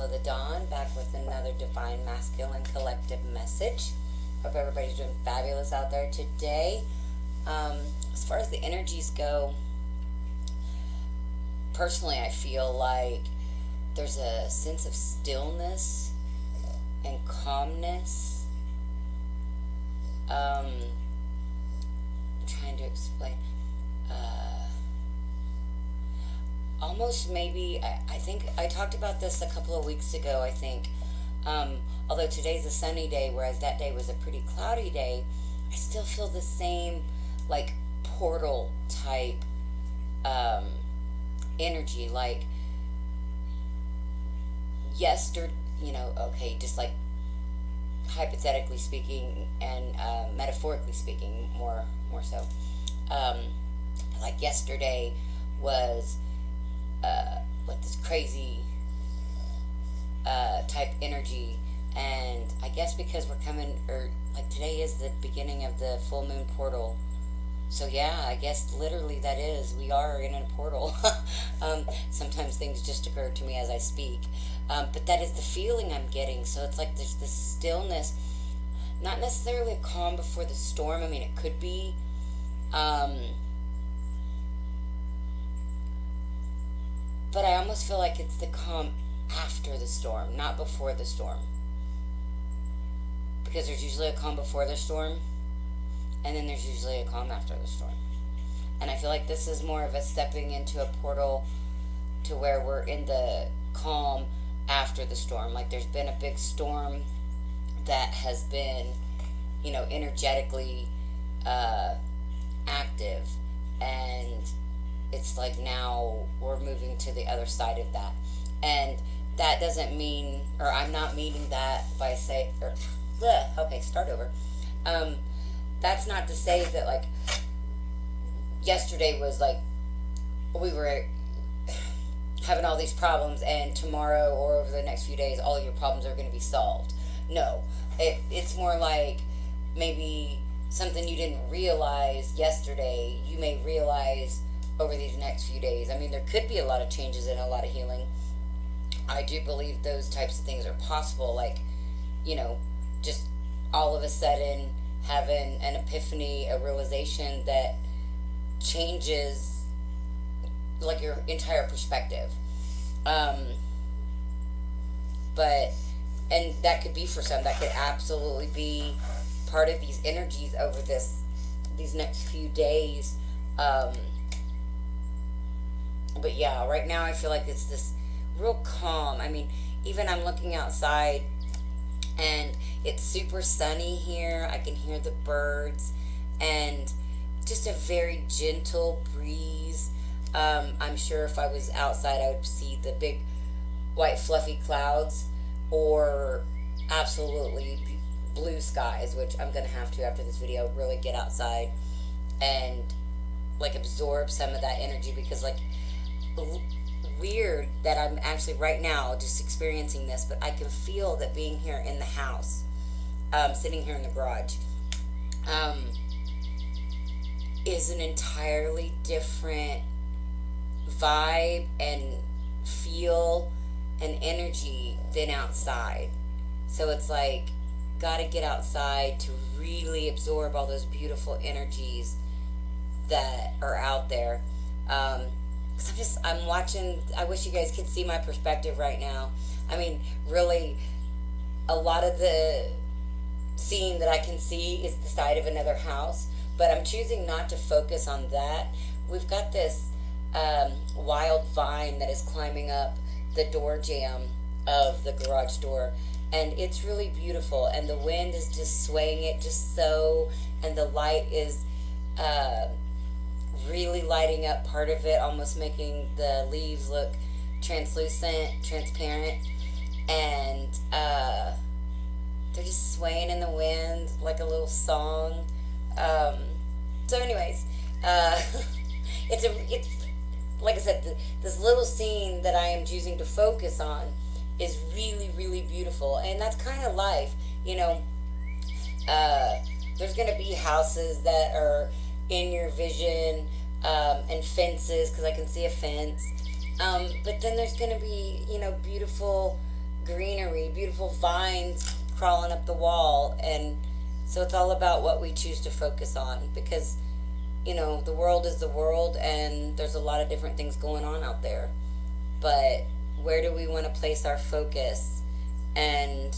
Follow the Dawn, back with another Divine Masculine Collective message. Hope everybody's doing fabulous out there today. As far as the energies go, personally, I feel like there's a sense of stillness and calmness. I'm trying to explain. Almost maybe, I think I talked about this a couple of weeks ago, I think. Although today's a sunny day, whereas that day was a pretty cloudy day, I still feel the same, like, portal type energy. Like, yesterday, okay, just like hypothetically speaking and metaphorically speaking, more so. Like yesterday was like this crazy type energy, and I guess because we're coming, or like today is the beginning of the full moon portal, so yeah, I guess literally that is, we are in a portal. Sometimes things just occur to me as I speak, but that is the feeling I'm getting. So it's like there's this stillness, not necessarily a calm before the storm. I mean, it could be, but I almost feel like it's the calm after the storm, not before the storm. Because there's usually a calm before the storm, and then there's usually a calm after the storm. And I feel like this is more of a stepping into a portal to where we're in the calm after the storm. Like there's been a big storm that has been, energetically active, and it's like now we're moving to the other side of that. And that doesn't mean, or I'm not meaning that by okay, start over. That's not to say that like yesterday was like we were having all these problems and tomorrow or over the next few days all your problems are going to be solved. No, it's more like maybe something you didn't realize yesterday, you may realize over these next few days. I mean, there could be a lot of changes and a lot of healing. I do believe those types of things are possible, like, just all of a sudden having an epiphany, a realization that changes like your entire perspective. And that could be for some, that could absolutely be part of these energies over these next few days. But yeah, right now I feel like it's this real calm. I mean, even I'm looking outside and it's super sunny here. I can hear the birds and just a very gentle breeze. I'm sure if I was outside I would see the big white fluffy clouds or absolutely blue skies, which I'm going to have to, after this video, really get outside and like absorb some of that energy, because like weird that I'm actually right now just experiencing this, but I can feel that being here in the house, sitting here in the garage, is an entirely different vibe and feel and energy than outside. So it's like, gotta get outside to really absorb all those beautiful energies that are out there. Because I'm watching, I wish you guys could see my perspective right now. I mean, really, a lot of the scene that I can see is the side of another house, but I'm choosing not to focus on that. We've got this wild vine that is climbing up the door jamb of the garage door, and it's really beautiful, and the wind is just swaying it just so, and the light is really lighting up part of it, almost making the leaves look translucent, transparent, and they're just swaying in the wind like a little song. So anyways, it's like I said, this little scene that I am choosing to focus on is really, really beautiful, and that's kind of life, there's going to be houses that are in your vision, and fences, because I can see a fence, but then there's going to be, beautiful greenery, beautiful vines crawling up the wall. And so it's all about what we choose to focus on, because the world is the world, and there's a lot of different things going on out there. But where do we want to place our focus? And,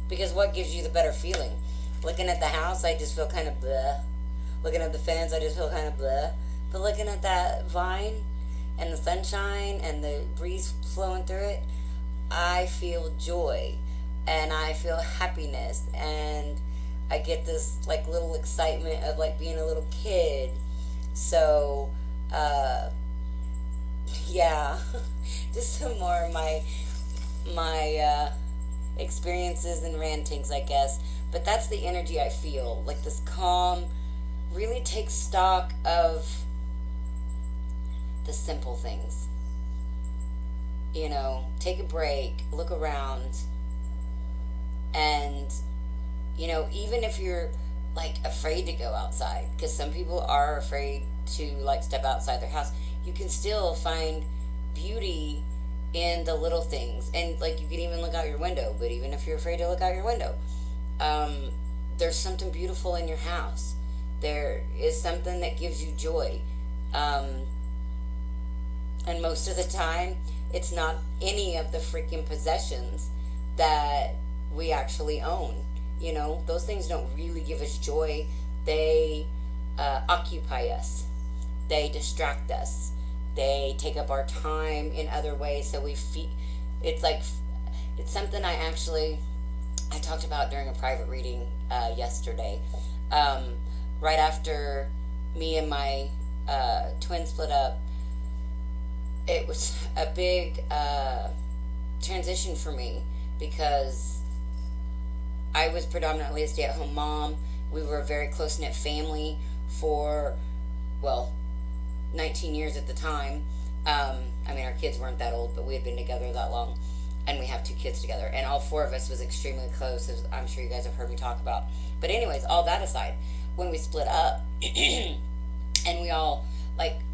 because what gives you the better feeling? Looking at the house, I just feel kind of bleh. Looking at the fence, I just feel kind of bleh. But looking at that vine and the sunshine and the breeze flowing through it, I feel joy and I feel happiness, and I get this like little excitement of like being a little kid. So, yeah, just some more of my experiences and rantings, I guess. But that's the energy I feel. Like this calm, really take stock of the simple things. Take a break, look around, and even if you're like afraid to go outside, because some people are afraid to like step outside their house, you can still find beauty in the little things. And like you can even look out your window, but even if you're afraid to look out your window, there's something beautiful in your house. There is something that gives you joy. And most of the time, it's not any of the freaking possessions that we actually own. Those things don't really give us joy. They occupy us. They distract us. They take up our time in other ways. So we feel it's something I talked about during a private reading yesterday. Right after me and my twin split up, it was a big transition for me, because I was predominantly a stay-at-home mom. We were a very close-knit family for, 19 years at the time. Our kids weren't that old, but we had been together that long, and we have 2 kids together, and all 4 of us was extremely close, as I'm sure you guys have heard me talk about. But anyways, all that aside, when we split up, and we all,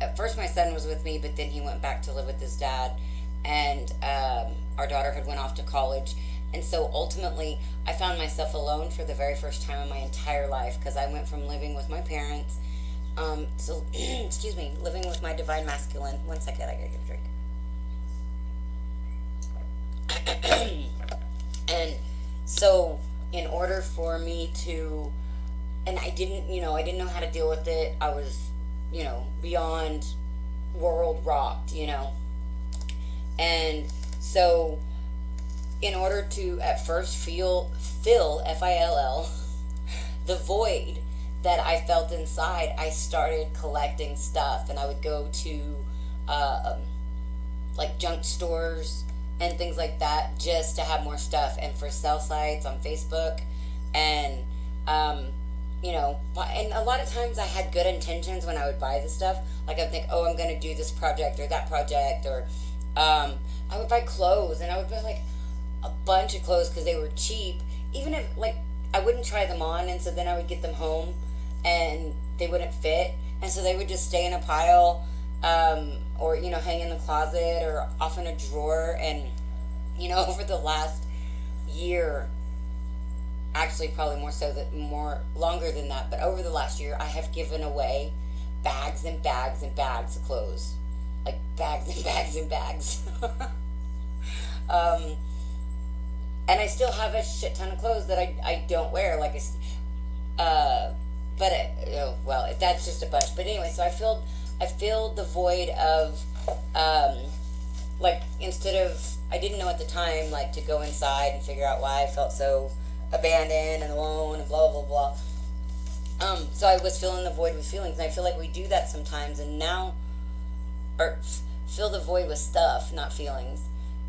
at first my son was with me, but then he went back to live with his dad, and our daughter had went off to college. And so ultimately, I found myself alone for the very first time in my entire life, because I went from living with my parents, excuse me, living with my divine masculine. One second, I gotta get a drink. And so, in order for me to, and I didn't know how to deal with it. I was, beyond world rocked, And so, in order to at first fill F-I-L-L, the void that I felt inside, I started collecting stuff, and I would go to junk stores and things like that just to have more stuff, and for sale sites on Facebook, and and a lot of times I had good intentions when I would buy the stuff. Like I would think, oh, I'm going to do this project or that project, or I would buy clothes, and I would buy like a bunch of clothes because they were cheap, even if I wouldn't try them on, and so then I would get them home and they wouldn't fit, and so they would just stay in a pile, or hang in the closet or off in a drawer. And over the last year, actually probably more longer than that, but over the last year, I have given away bags and bags and bags of clothes, like bags and bags and bags. And I still have a shit ton of clothes that I don't wear, that's just a bunch. But anyway, so I filled the void of, instead of, I didn't know at the time, to go inside and figure out why I felt so abandoned and alone and blah, blah, blah. So I was filling the void with feelings, and I feel like we do that sometimes, and now, or fill the void with stuff, not feelings.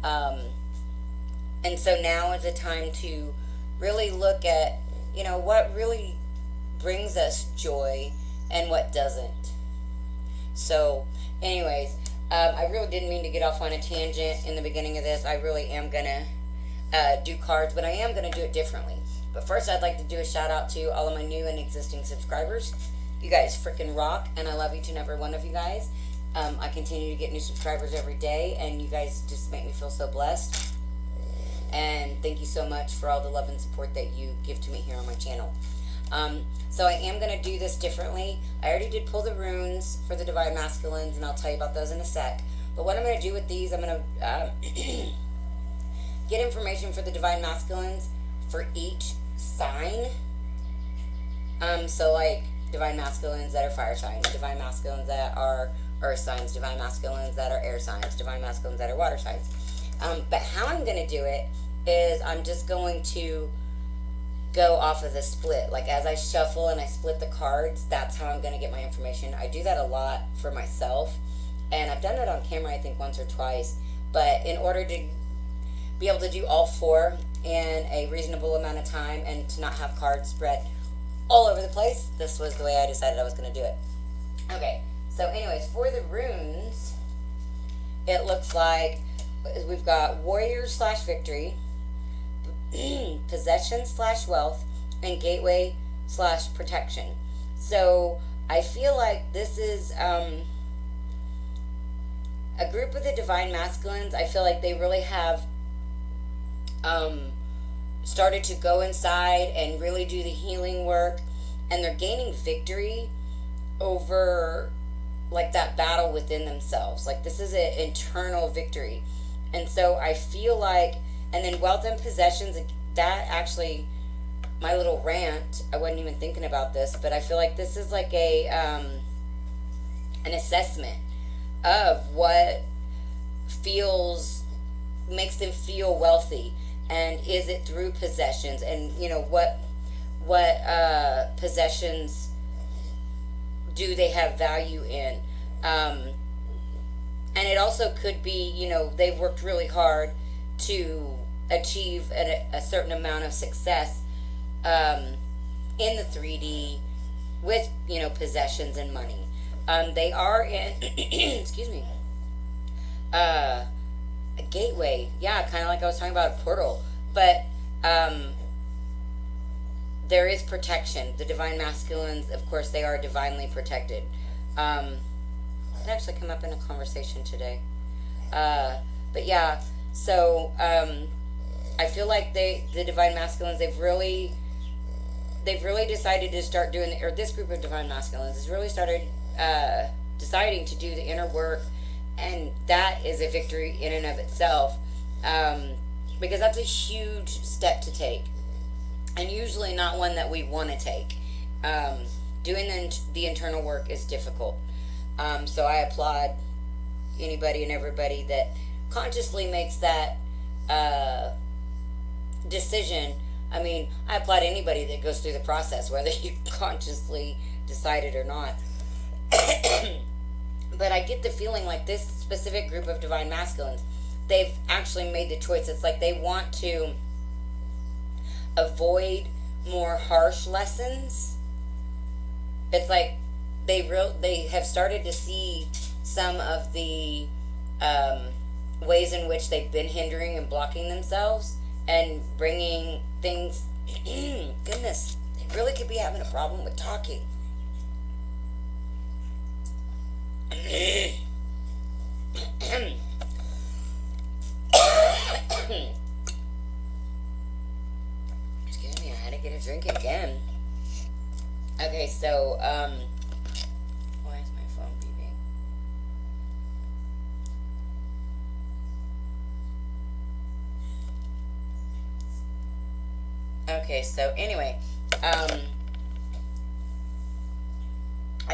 And so now is a time to really look at, what really brings us joy and what doesn't. So, anyways, I really didn't mean to get off on a tangent in the beginning of this. I really am going to do cards, but I am going to do it differently. But first, I'd like to do a shout out to all of my new and existing subscribers. You guys freaking rock, and I love each and every one of you guys. I continue to get new subscribers every day, and you guys just make me feel so blessed. And thank you so much for all the love and support that you give to me here on my channel. So I am going to do this differently. I already did pull the runes for the Divine Masculines, and I'll tell you about those in a sec. But what I'm going to do with these, I'm going to get information for the Divine Masculines for each sign. So like Divine Masculines that are fire signs, Divine Masculines that are earth signs, Divine Masculines that are air signs, Divine Masculines that are water signs. But how I'm going to do it is I'm just going to go off of the split. Like as I shuffle and I split the cards, that's how I'm going to get my information. I do that a lot for myself, and I've done it on camera I think once or twice. But in order to be able to do all four in a reasonable amount of time and to not have cards spread all over the place, this was the way I decided I was going to do it. Okay, so anyways, for the runes, it looks like we've got warrior slash victory, possession slash wealth, and gateway slash protection. So I feel like this is a group of the Divine Masculines. I feel like they really have started to go inside and really do the healing work, and they're gaining victory over like that battle within themselves. Like this is an internal victory. And so I feel like, and then wealth and possessions, that actually, my little rant, I wasn't even thinking about this, but I feel like this is like a an assessment of what makes them feel wealthy, and is it through possessions, and you know what possessions do they have value in. And it also could be, you know, they've worked really hard to achieve a certain amount of success in the 3D with, you know, possessions and money. They are in, excuse me, a gateway. Yeah, kind of like I was talking about a portal. But there is protection. The Divine Masculines, of course, they are divinely protected. It actually came up in a conversation today. But yeah, so I feel like the Divine Masculines, they've really decided to start doing, or this group of Divine Masculines has really started deciding to do the inner work, and that is a victory in and of itself, because that's a huge step to take, and usually not one that we want to take. Doing the internal work is difficult. So I applaud anybody and everybody that consciously makes that decision. I mean, I applaud anybody that goes through the process, whether you consciously decide it or not. But I get the feeling like this specific group of Divine Masculines, they've actually made the choice. It's like they want to avoid more harsh lessons. It's like they have started to see some of the ways in which they've been hindering and blocking themselves and bringing things. Goodness, they really could be having a problem with talking. Excuse me, I had to get a drink again. Okay, so why is my phone beeping? Okay, so anyway, I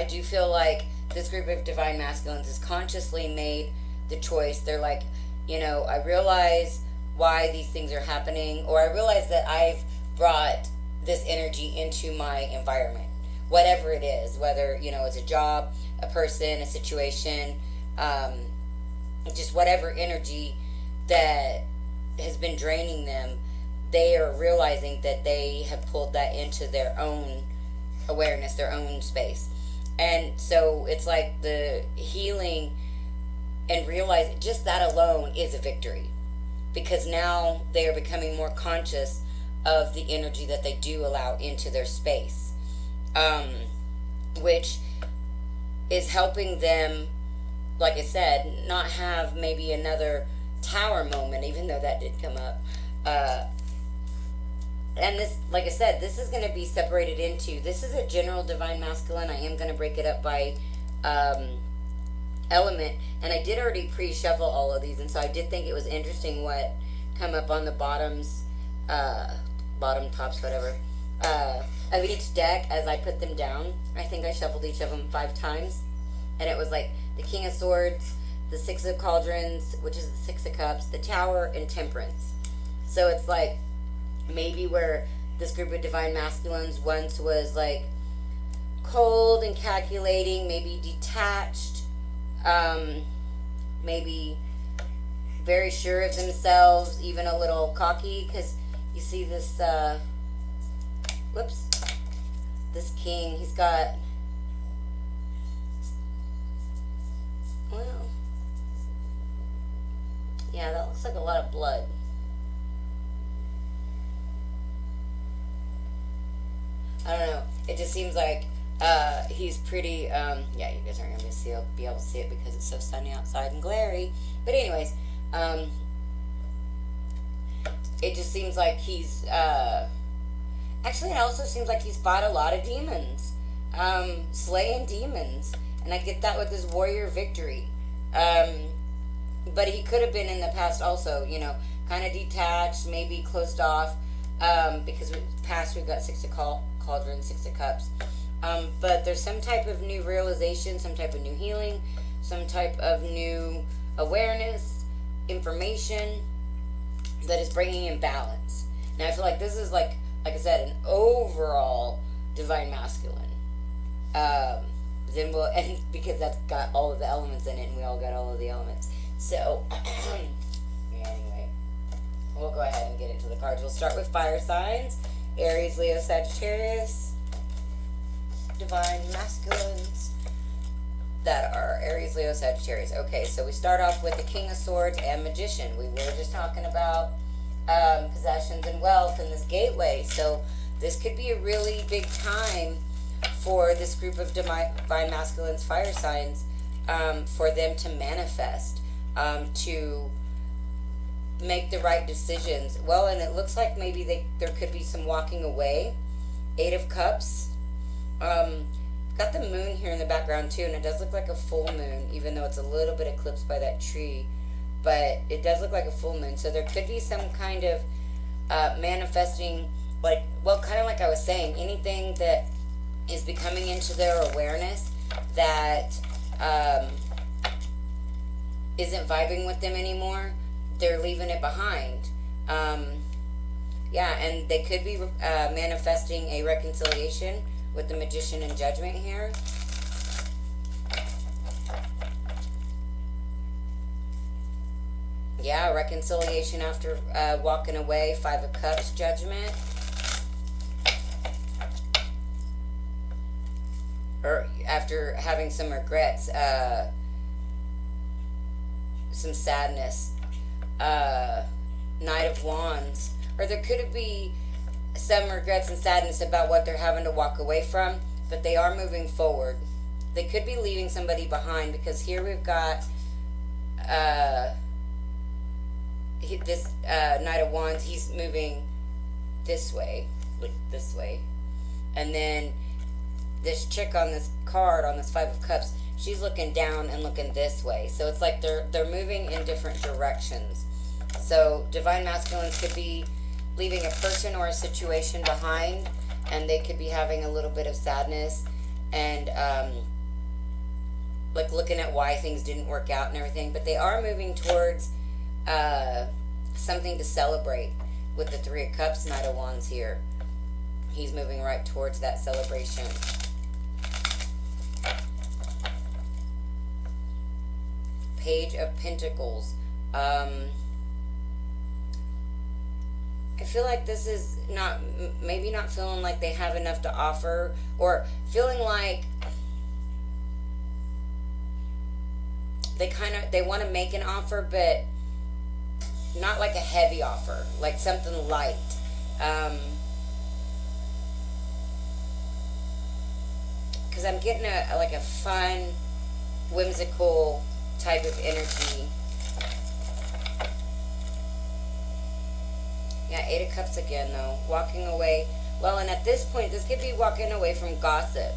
do feel like this group of Divine Masculines has consciously made the choice. They're like, you know, I realize why these things are happening, or I realize that I've brought this energy into my environment, whatever it is, whether, you know, it's a job, a person, a situation, just whatever energy that has been draining them, they are realizing that they have pulled that into their own awareness, their own space. And so it's like the healing and realize just that alone is a victory, because now they are becoming more conscious of the energy that they do allow into their space, which is helping them like I said, not have maybe another tower moment, even though that did come up. Uh, and this, like I said, this is going to be separated into, this is a general divine masculine. I am going to break it up by um, element, and I did already pre-shuffle all of these, and so I did think it was interesting what come up on the bottoms, bottom tops, whatever, of each deck as I put them down. I think I shuffled each of them 5 times, and it was like the King of Swords, the Six of Cauldrons, which is the Six of Cups, the Tower, and Temperance. So it's like maybe where this group of divine masculines once was like cold and calculating, maybe detached, maybe very sure of themselves, even a little cocky, because you see this, whoops, this king, he's got, well, yeah, that looks like a lot of blood. I don't know. It just seems like he's pretty. Yeah, you guys aren't gonna be able to see it because it's so sunny outside and glary. But anyways, it just seems like he's. Actually, it also seems like he's fought a lot of demons, slaying demons, and I get that with his warrior victory. But he could have been in the past also, you know, kind of detached, maybe closed off, because past we've got Six of Cauldrons, Six of Cups. But there's some type of new realization, some type of new healing, some type of new awareness, information that is bringing in balance. Now I feel like this is like I said, an overall divine masculine. Then we'll, and because that's got all of the elements in it, and we all got all of the elements. So, yeah, anyway, we'll go ahead and get into the cards. We'll start with fire signs: Aries, Leo, Sagittarius. Divine masculines that are Aries, Leo, Sagittarius. Okay, so we start off with the King of Swords and Magician. We were just talking about possessions and wealth in this gateway. So this could be a really big time for this group of divine masculines, fire signs, for them to manifest, to make the right decisions. Well, and it looks like maybe there could be some walking away. 8 of Cups. Got the moon here in the background too, and it does look like a full moon, even though it's a little bit eclipsed by that tree. But it does look like a full moon, so there could be some kind of manifesting, like, well, kind of like I was saying, anything that is becoming into their awareness that isn't vibing with them anymore, they're leaving it behind. Yeah, and they could be manifesting a reconciliation with the Magician and Judgment here. Yeah, reconciliation after walking away. 5 of Cups, Judgment. Or after having some regrets, some sadness. Knight of Wands. Or there could be some regrets and sadness about what they're having to walk away from, but they are moving forward. They could be leaving somebody behind, because here we've got this Knight of Wands. He's moving this way, like this way, and then this chick on this card, on this 5 of Cups, she's looking down and looking this way. So it's like they're moving in different directions. So divine masculines could be leaving a person or a situation behind, and they could be having a little bit of sadness and like looking at why things didn't work out and everything. But they are moving towards something to celebrate with the 3 of Cups, Knight of Wands here. He's moving right towards that celebration. Page of Pentacles. I feel like this is maybe not feeling like they have enough to offer, or feeling like they want to make an offer, but not like a heavy offer, like something light. Because I'm getting a fun, whimsical type of energy. Yeah, Eight of Cups again, though. Walking away. Well, and at this point, this could be walking away from gossip.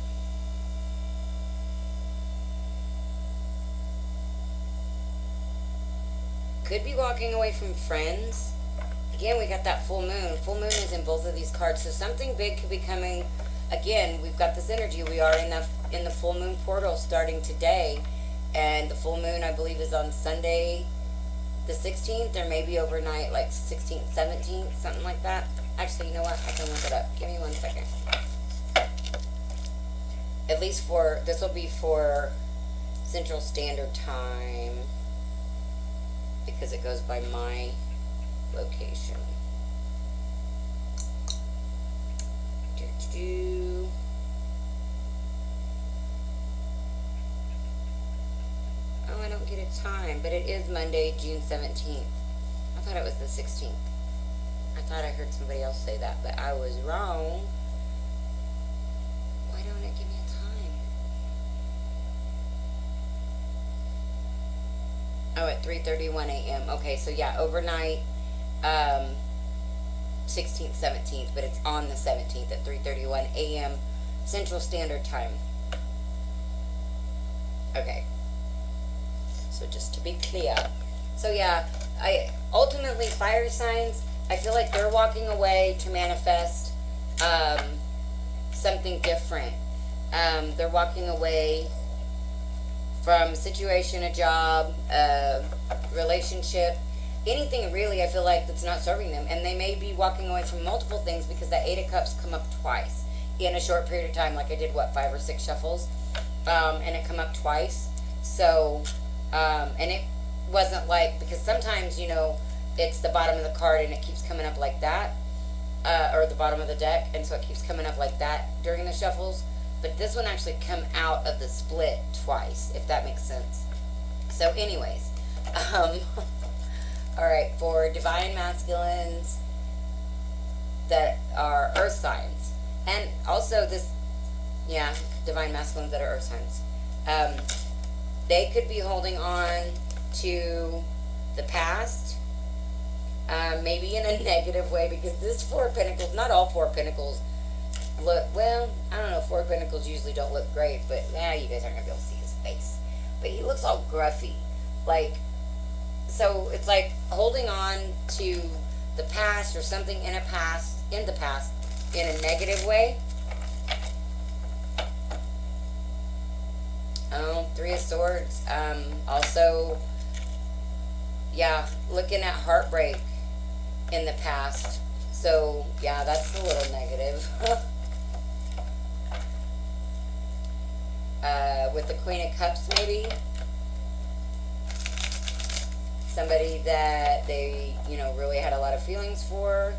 Could be walking away from friends. Again, we got that full moon. Full moon is in both of these cards. So something big could be coming. Again, we've got this energy. We are in the full moon portal starting today. And the full moon, I believe, is on Sunday the 16th, or maybe overnight, like 16th, 17th, something like that. Actually, you know what? I can look it up. Give me 1 second. At least this will be for Central Standard Time, because it goes by my location. Oh, I don't get a time, but it is Monday, June 17th. I thought it was the 16th. I thought I heard somebody else say that, but I was wrong. Why don't it give me a time? Oh, at 3:31 a.m. Okay, so yeah, overnight, 16th, 17th, but it's on the 17th at 3:31 a.m. Central Standard Time. Okay. So just to be clear. So yeah, ultimately fire signs, I feel like they're walking away to manifest something different. They're walking away from a situation, a job, a relationship, anything really, I feel like, that's not serving them. And they may be walking away from multiple things, because that Eight of Cups come up twice in a short period of time. Like I did, 5 or 6 shuffles, and it come up twice. So, and it wasn't like, because sometimes, it's the bottom of the card and it keeps coming up like that, or the bottom of the deck, and so it keeps coming up like that during the shuffles. But this one actually come out of the split twice, if that makes sense. So anyways, all right, for divine masculines that are earth signs, and also divine masculines that are earth signs, they could be holding on to the past, maybe in a negative way, because this Four of Pentacles, not all Four of Pentacles look, well, I don't know, Four of Pentacles usually don't look great, but you guys aren't going to be able to see his face. But he looks all gruffy. So it's like holding on to the past or something in the past in a negative way. Three of Swords. Also, looking at heartbreak in the past. So, that's a little negative. With the Queen of Cups, maybe. Somebody that they, really had a lot of feelings for.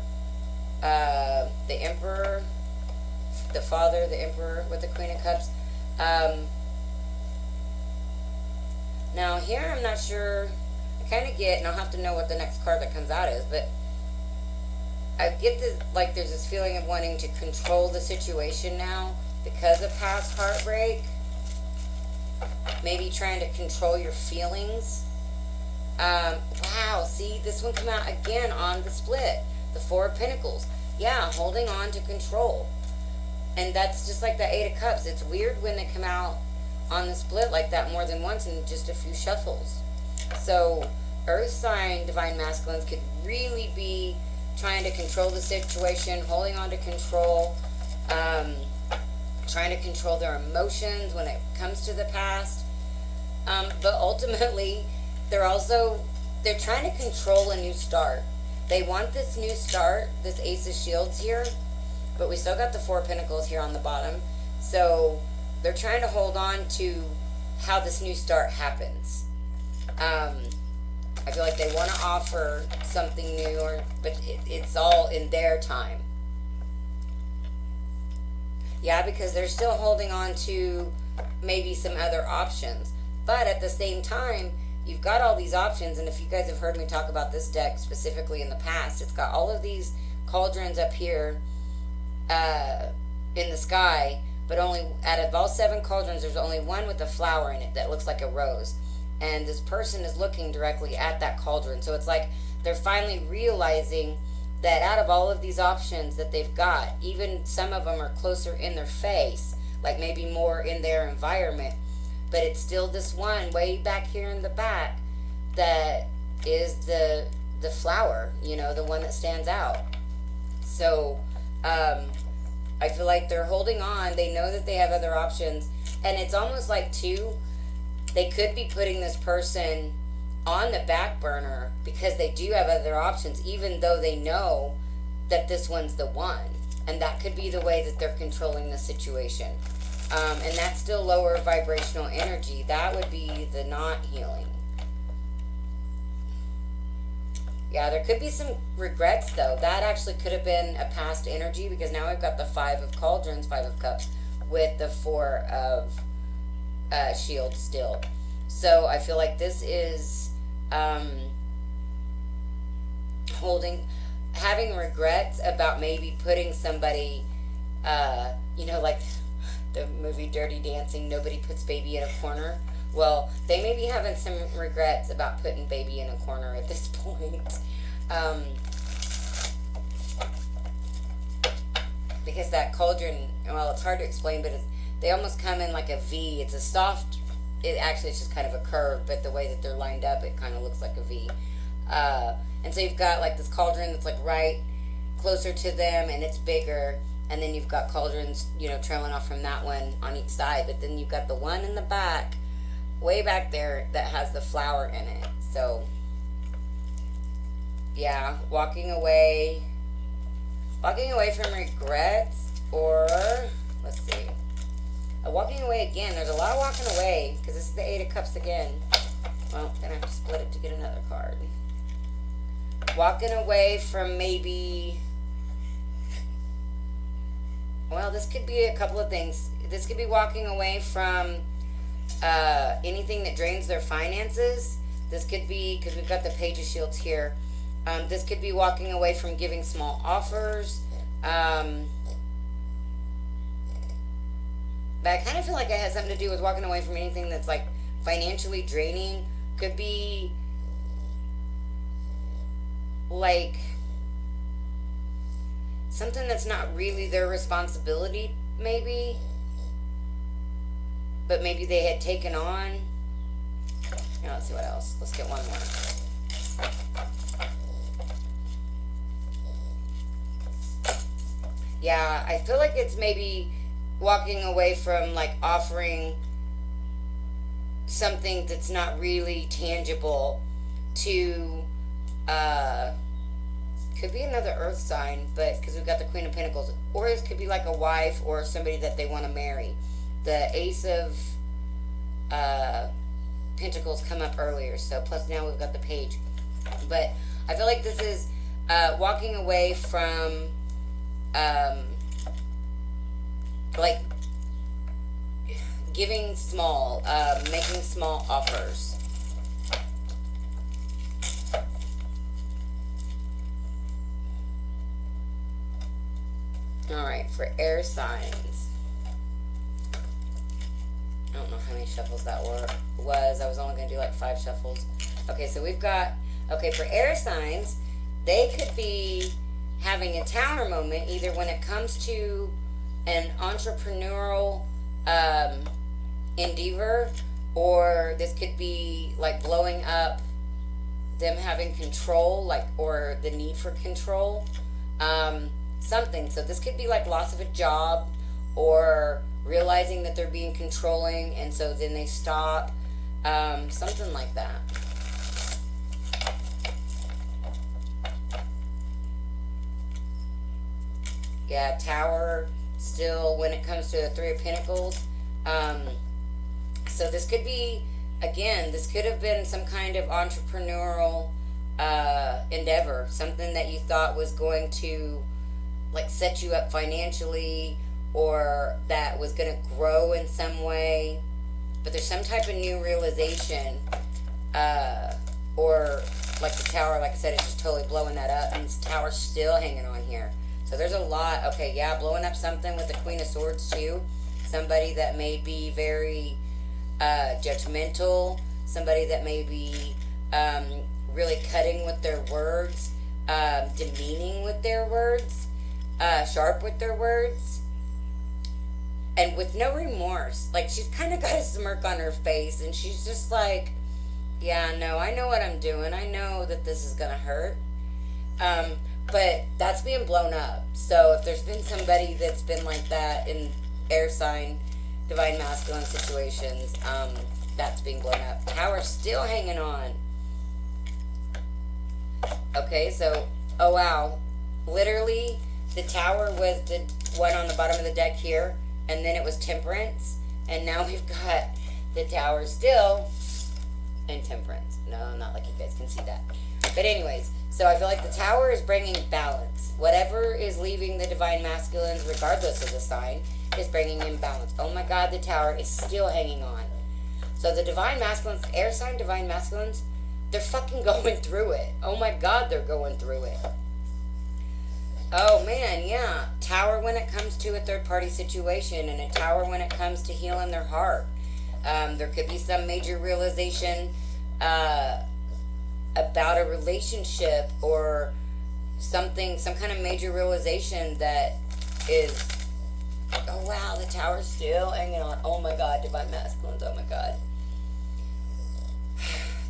The Emperor. The Father, the Emperor with the Queen of Cups. Now, here I'm not sure. I kind of get, and I'll have to know what the next card that comes out is, but I get there's this feeling of wanting to control the situation now because of past heartbreak. Maybe trying to control your feelings. Wow, see, this one come out again on the split. The Four of Pentacles. Yeah, holding on to control. And that's just like the Eight of Cups. It's weird when they come out on the split like that more than once in just a few shuffles. So, Earth sign divine masculines could really be trying to control the situation, holding on to control, trying to control their emotions when it comes to the past. But ultimately, they're trying to control a new start. They want this new start, this Ace of Shields here, but we still got the Four of Pentacles here on the bottom. So they're trying to hold on to how this new start happens. I feel like they want to offer something new, but it's all in their time. Yeah, because they're still holding on to maybe some other options. But at the same time, you've got all these options, and if you guys have heard me talk about this deck specifically in the past, it's got all of these cauldrons up here in the sky, but only out of all 7 cauldrons, there's only one with a flower in it that looks like a rose. and this person is looking directly at that cauldron. So it's like they're finally realizing that out of all of these options that they've got, even some of them are closer in their face, like maybe more in their environment, but it's still this one way back here in the back that is the flower, the one that stands out. So I feel like they're holding on. They know that they have other options, and it's almost like too, they could be putting this person on the back burner because they do have other options, even though they know that this one's the one. And that could be the way that they're controlling the situation. And that's still lower vibrational energy. That would be the not healing. Yeah, there could be some regrets, though. That actually could have been a past energy, because now we've got the 5 of cauldrons, 5 of cups, with the 4 of shields still. So I feel like this is having regrets about maybe putting somebody, like the movie Dirty Dancing, nobody puts baby in a corner. Well, they may be having some regrets about putting baby in a corner at this point. Because that cauldron, well, it's hard to explain, but they almost come in like a V. It's a soft, it's just kind of a curve, but the way that they're lined up, it kind of looks like a V. And so you've got like this cauldron that's like right closer to them, and it's bigger. And then you've got cauldrons, trailing off from that one on each side. But then you've got the one in the back, way back there, that has the flower in it. So, yeah, walking away from regrets, or, let's see, walking away again. There's a lot of walking away, because this is the 8 of Cups again. Well, then I have to split it to get another card. Walking away from maybe, well, this could be a couple of things. This could be walking away from anything that drains their finances. This could be, because we've got the Page of Shields here, this could be walking away from giving small offers. But I kind of feel like it has something to do with walking away from anything that's like financially draining. Could be like something that's not really their responsibility, maybe, but maybe they had taken on. Now let's see what else. Let's get one more. Yeah, I feel like it's maybe walking away from like offering something that's not really tangible to could be another earth sign, but because we've got the Queen of Pentacles, or this could be like a wife or somebody that they want to marry. The Ace of Pentacles come up earlier, so plus now we've got the Page. But I feel like this is walking away from like giving small, making small offers. Alright, for air signs. I don't know how many shuffles that was. I was only going to do like 5 shuffles. Okay, so we've got, okay, for air signs, they could be having a Tower moment, either when it comes to an entrepreneurial endeavor, or this could be like blowing up, them having control, like, or the need for control. Something. So this could be like loss of a job, or realizing that they're being controlling, and so then they stop. Something like that. Yeah, Tower still when it comes to the 3 of Pentacles. So this could be, again, this could have been some kind of entrepreneurial endeavor, something that you thought was going to like set you up financially, or that was going to grow in some way, but there's some type of new realization, or like the Tower, like I said, it's just totally blowing that up, and this Tower's still hanging on here. So there's a lot. Okay, yeah, blowing up something with the Queen of Swords too. Somebody that may be very judgmental, somebody that may be really cutting with their words, demeaning with their words, sharp with their words, and with no remorse. Like, she's kind of got a smirk on her face, and she's just like, yeah, no, I know what I'm doing. I know that this is going to hurt. But that's being blown up. So if there's been somebody that's been like that in air sign, divine masculine situations, that's being blown up. Tower still hanging on. Okay, so, oh wow. Literally, the Tower was the one on the bottom of the deck here, and then it was Temperance, and now we've got the Tower still and Temperance. No, not like you guys can see that. But anyways, so I feel like the Tower is bringing balance. Whatever is leaving the divine masculines, regardless of the sign, is bringing in balance. Oh my God, the Tower is still hanging on. So the divine masculines, air sign divine masculines, they're fucking going through it. Oh my God, they're going through it. Oh man, yeah. Tower when it comes to a third party situation, and a Tower when it comes to healing their heart. There could be some major realization about a relationship, or something, some kind of major realization that is, oh wow, the Tower's still hanging on. Oh my God, divine masculines, oh my God.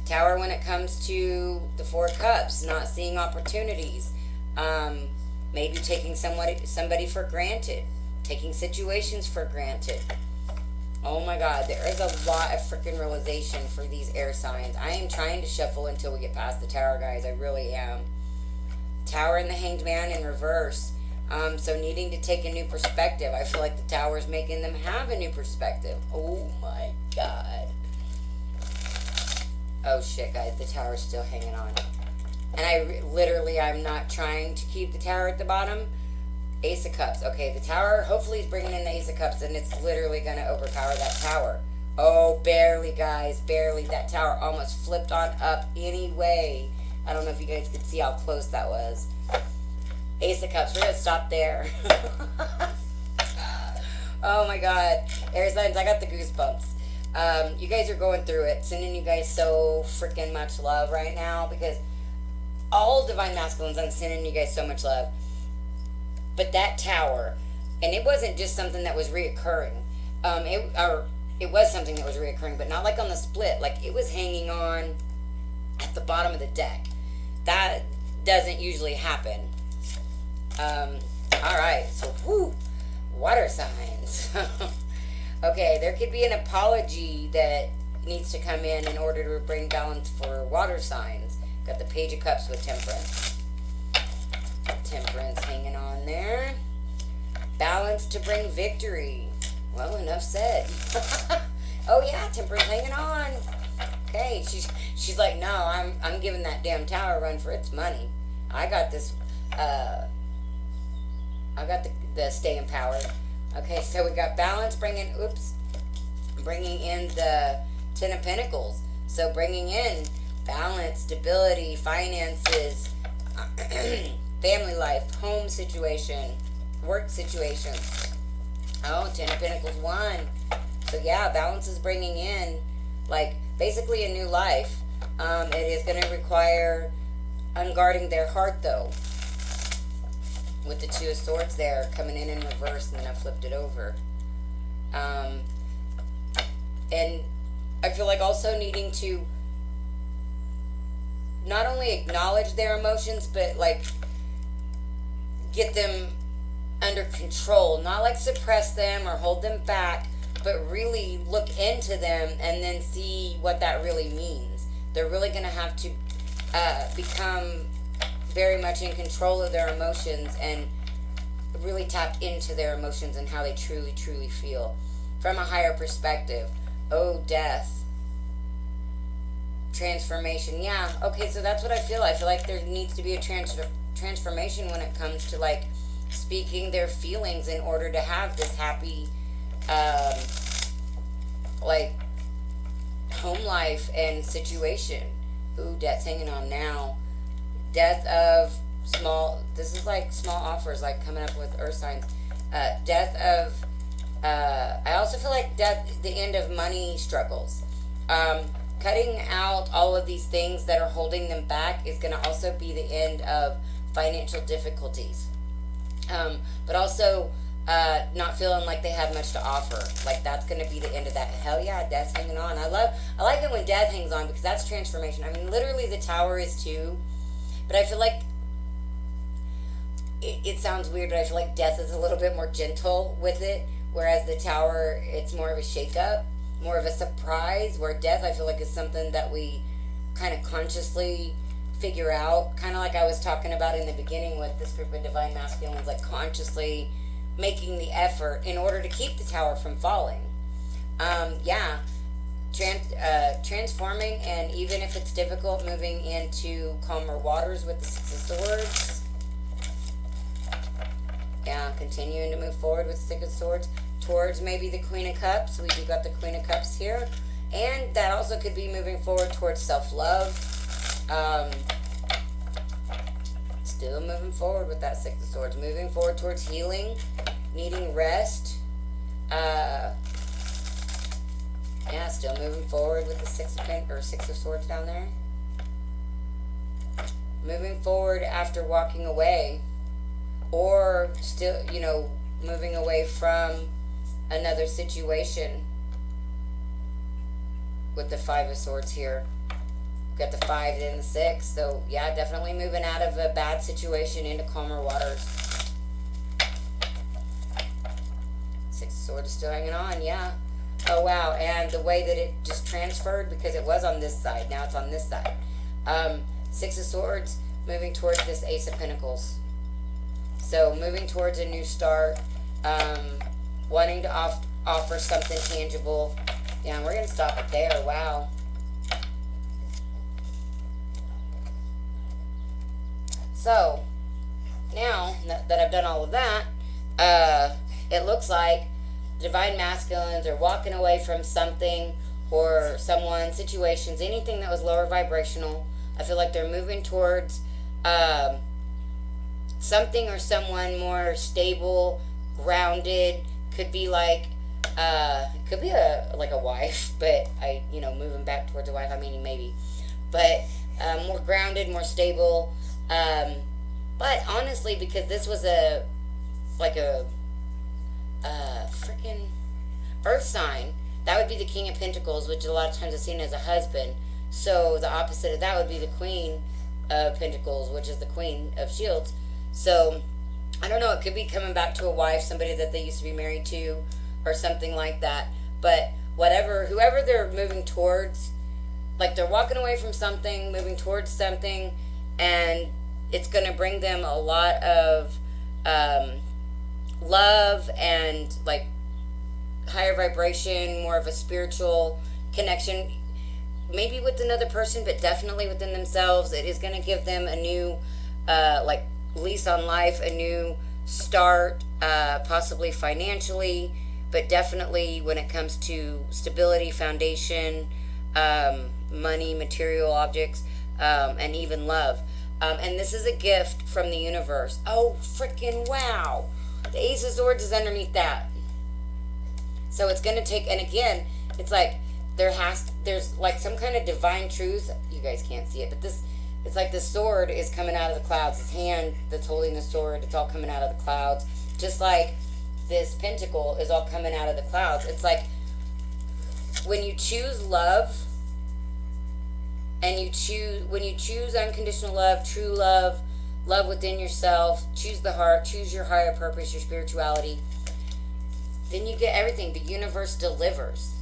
Tower when it comes to the Four of Cups, not seeing opportunities, maybe taking somebody for granted, taking situations for granted. Oh my God, there is a lot of freaking realization for these air signs. I am trying to shuffle until we get past the Tower, guys. I really am. Tower and the Hanged Man in reverse. So needing to take a new perspective. I feel like the Tower is making them have a new perspective. Oh my God. Oh shit, guys. The Tower's still hanging on. And I'm not trying to keep the Tower at the bottom. Ace of Cups. Okay, the Tower hopefully is bringing in the Ace of Cups, and it's literally going to overpower that Tower. Oh, barely, guys. Barely. That Tower almost flipped on up anyway. I don't know if you guys could see how close that was. Ace of Cups. We're going to stop there. Oh, my God. Air signs, I got the goosebumps. You guys are going through it. Sending you guys so freaking much love right now, because all divine masculines, I'm sending you guys so much love. But that Tower, and it wasn't just something that was reoccurring. It was something that was reoccurring, but not like on the split. Like, it was hanging on at the bottom of the deck. That doesn't usually happen. All right, so whoo, water signs. Okay, there could be an apology that needs to come in order to bring balance for water signs. Got the Page of Cups with Temperance. Temperance hanging on there. Balance to bring victory. Well, enough said. Oh yeah, Temperance hanging on. Okay, she's like, no, I'm giving that damn Tower a run for its money. I got this. I got the staying power. Okay, so we got balance bringing in the Ten of Pentacles. So bringing in balance, stability, finances, family life, home situation, work situation. Oh, Ten of Pentacles 1. So yeah, balance is bringing in, like, basically a new life. It is going to require unguarding their heart, though. With the Two of Swords there, coming in reverse, and then I flipped it over. And I feel like also needing to not only acknowledge their emotions, but, like, get them under control. Not, like, suppress them or hold them back, but really look into them and then see what that really means. They're really going to have to become very much in control of their emotions and really tap into their emotions and how they truly, truly feel from a higher perspective. Oh, death. Transformation. Yeah, okay, so that's what I feel. I feel like there needs to be a transformation when it comes to, like, speaking their feelings in order to have this happy, like, home life and situation. Ooh, debt's hanging on now. Death of this is like small offers, like coming up with earth signs. Death of, I also feel like death, the end of money struggles. cutting out all of these things that are holding them back is going to also be the end of financial difficulties. But also not feeling like they have much to offer. Like that's going to be the end of that. Hell yeah, death's hanging on. I like it when death hangs on because that's transformation. I mean, literally the tower is too. But I feel like it sounds weird, but I feel like death is a little bit more gentle with it, whereas the tower, it's more of a shakeup, more of a surprise, where death, I feel like, is something that we kind of consciously figure out, kind of like I was talking about in the beginning with this group of divine masculines, like consciously making the effort in order to keep the tower from falling. Yeah, transforming, and even if it's difficult, moving into calmer waters with the Six of Swords. Yeah, continuing to move forward with Six of Swords towards maybe the Queen of Cups. We do got the Queen of Cups here. And that also could be moving forward towards self-love. Still moving forward with that Six of Swords. Moving forward towards healing, needing rest. Yeah, still moving forward with the Six of Swords down there. Moving forward after walking away. Or still, moving away from another situation with the Five of Swords here. We've got the 5 and the 6. So, yeah, definitely moving out of a bad situation into calmer waters. Six of Swords is still hanging on, yeah. Oh, wow. And the way that it just transferred, because it was on this side. Now it's on this side. Six of Swords moving towards this Ace of Pentacles. So moving towards a new start, wanting to offer something tangible. Yeah, we're going to stop it there. Wow. So, now that I've done all of that, it looks like divine masculines are walking away from something or someone, situations, anything that was lower vibrational. I feel like they're moving towards something or someone more stable, grounded. Could be like could be like a wife, but moving back towards a wife, I mean maybe, but more grounded, more stable. But honestly, because this was a freaking earth sign, that would be the King of Pentacles, which a lot of times is seen as a husband. So the opposite of that would be the Queen of Pentacles, which is the Queen of Shields. So, I don't know, it could be coming back to a wife, somebody that they used to be married to, or something like that. But whoever they're moving towards, like they're walking away from something, moving towards something, and it's going to bring them a lot of love and like higher vibration, more of a spiritual connection, maybe with another person, but definitely within themselves. It is going to give them a new, lease on life, a new start, possibly financially, but definitely when it comes to stability, foundation, money, material objects, and even love. And this is a gift from the universe. Oh, freaking wow. The Ace of Swords is underneath that. So it's going to take, and again, it's like there's like some kind of divine truth. You guys can't see it, but it's like the sword is coming out of the clouds. His hand that's holding the sword, it's all coming out of the clouds. Just like this pentacle is all coming out of the clouds. It's like when you choose love, and when you choose unconditional love, true love, love within yourself, choose the heart, choose your higher purpose, your spirituality, then you get everything. The universe delivers.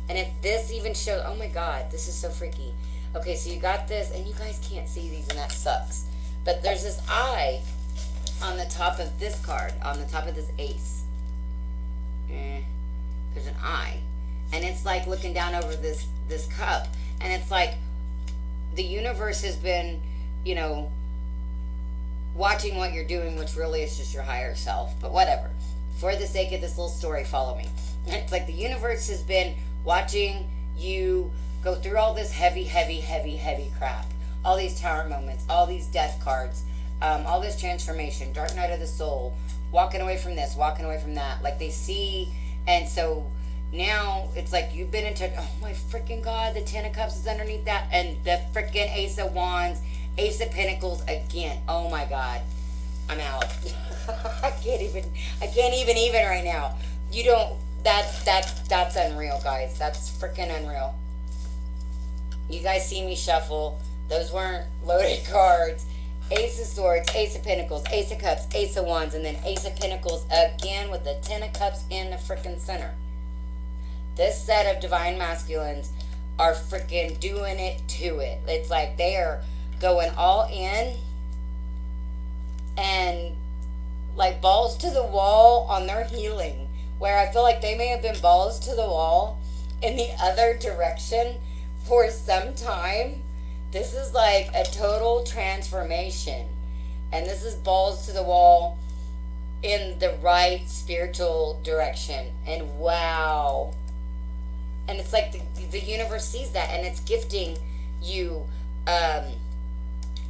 And if this even shows, oh my God, this is so freaky. Okay, so you got this, and you guys can't see these, and that sucks. But there's this eye on the top of this card, on the top of this ace. There's an eye. And it's like looking down over this cup. And it's like the universe has been, watching what you're doing, which really is just your higher self. But whatever. For the sake of this little story, follow me. It's like the universe has been watching you go through all this heavy crap. All these tower moments, all these death cards, all this transformation, dark night of the soul, walking away from this, walking away from that. Like they see, and so Now it's like you've been in touch. Oh my freaking god, the Ten of Cups is underneath that, and the freaking Ace of Wands, Ace of Pentacles again. Oh my god, I'm out. I can't even right now. You don't. That's unreal, guys. That's freaking unreal. You guys see me shuffle. Those weren't loaded cards. Ace of Swords, Ace of Pentacles, Ace of Cups, Ace of Wands, and then Ace of Pentacles again with the Ten of Cups in the freaking center. This set of divine masculines are freaking doing it to it. It's like they are going all in and like balls to the wall on their healing, where I feel like they may have been balls to the wall in the other direction for some time. This is like a total transformation, and this is balls to the wall in the right spiritual direction. And wow. And it's like the universe sees that, and it's gifting you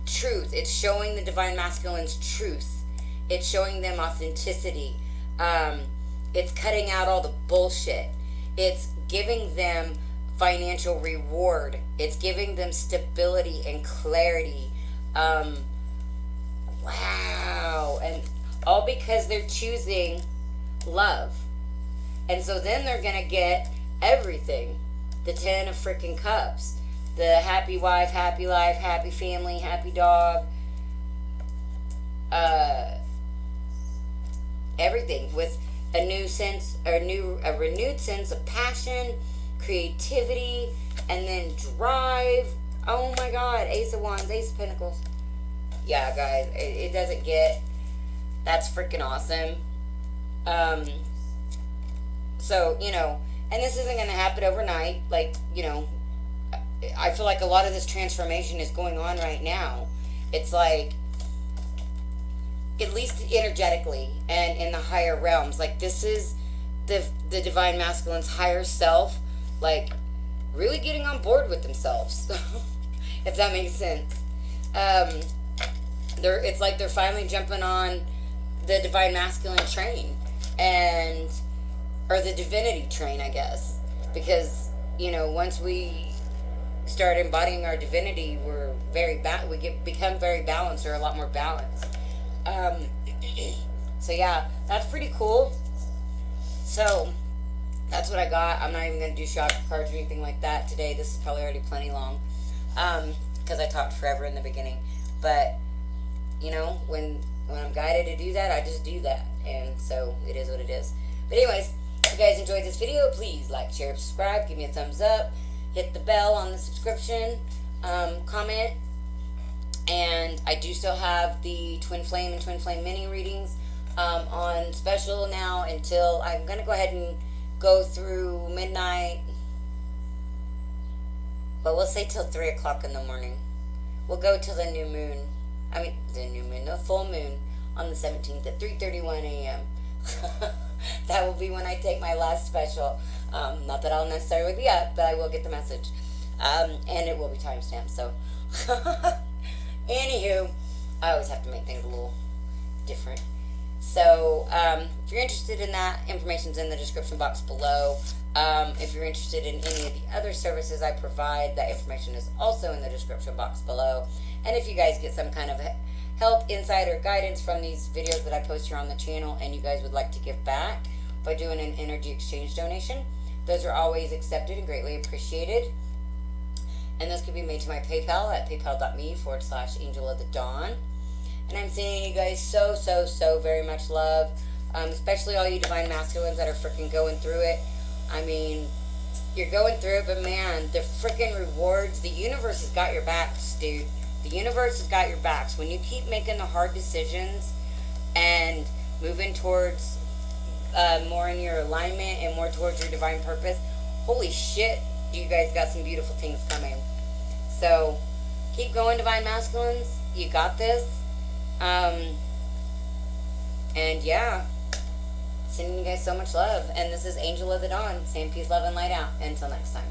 truth. It's showing the divine masculines truth. It's showing them authenticity. It's cutting out all the bullshit. It's giving them financial reward. It's giving them stability and clarity. Wow. And all because they're choosing love. And so then they're going to get everything. The Ten of freaking Cups. The happy wife, happy life, happy family, happy dog. Everything with a new sense, a renewed sense of passion, creativity, and then drive. Oh my god. Ace of Wands, Ace of Pentacles. Yeah, guys, it doesn't get. That's freaking awesome. So, you know, and this isn't going to happen overnight. Like, you know, I feel like a lot of this transformation is going on right now. It's like, at least energetically and in the higher realms, like this is the divine masculine's higher self, like really getting on board with themselves, if that makes sense. It's like they're finally jumping on the divine masculine train, and or the divinity train, I guess, because you know, once we start embodying our divinity, we're become very balanced, or a lot more balanced. So yeah, that's pretty cool. So that's what I got. I'm not even going to do shock cards or anything like that today. This is probably already plenty long, because I talked forever in the beginning. But you know, when I'm guided to do that, I just do that, and so it is what it is. But anyways, if you guys enjoyed this video, please like, share, subscribe, give me a thumbs up, hit the bell on the subscription, comment. And I do still have the Twinflame and Twinflame mini readings on special now until I'm going to go ahead and go through midnight. But we'll say till 3 o'clock in the morning. We'll go till the new moon. The full moon on the 17th at 3:31 a.m. That will be when I take my last special. Not that I'll necessarily be up, but I will get the message. And it will be timestamped, so... Anywho, I always have to make things a little different. So, if you're interested in that, information's in the description box below. If you're interested in any of the other services I provide, that information is also in the description box below. And if you guys get some kind of help, insight, or guidance from these videos that I post here on the channel, and you guys would like to give back by doing an energy exchange donation, those are always accepted and greatly appreciated. And those could be made to my PayPal at paypal.me/Angel of the Dawn. And I'm sending you guys so, so, so very much love. Especially all you divine masculines that are freaking going through it. I mean, you're going through it, but man, the freaking rewards, the universe has got your backs, dude. The universe has got your backs. When you keep making the hard decisions and moving towards more in your alignment and more towards your divine purpose, holy shit, you guys got some beautiful things coming. So keep going, divine masculines. You got this. And yeah, sending you guys so much love. And this is Angel of the Dawn saying peace, love, and light out. Until next time.